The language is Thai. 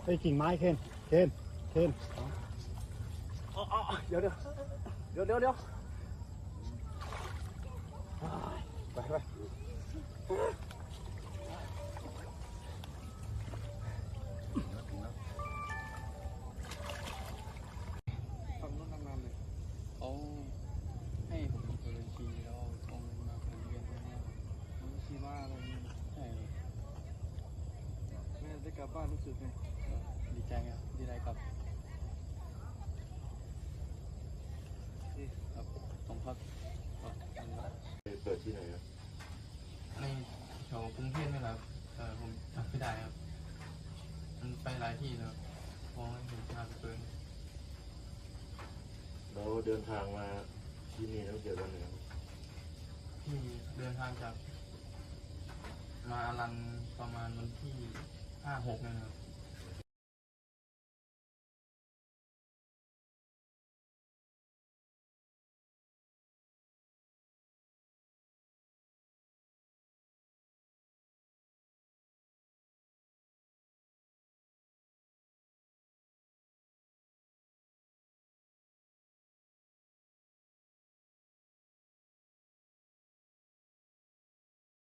ไอ้กิ่งไม้เคนเดี๋ยวไปฝั่งนู้นนานๆเลยเขาให้ผมเปิดบัญชีแล้วเอาเงินมาเป็นเรียนตรงนี้มันคิดว่าอะไรนี่ ใช่ครับ แม่ได้กลับบ้านรู้สึกไง ดีใจครับดีใจกับครับสองพักเปิดที่ไหนครับในแถวกรุงเทพนี่แหละแต่ผมจำไม่ได้ครับมันไปหลายที่เลยพอเห็นทางเปิด เราเดินทางมาที่นี่ตั้งแต่วันไหนครับ ที่เดินทางจากมาอลันประมาณวันที่5-6นี่นะครับ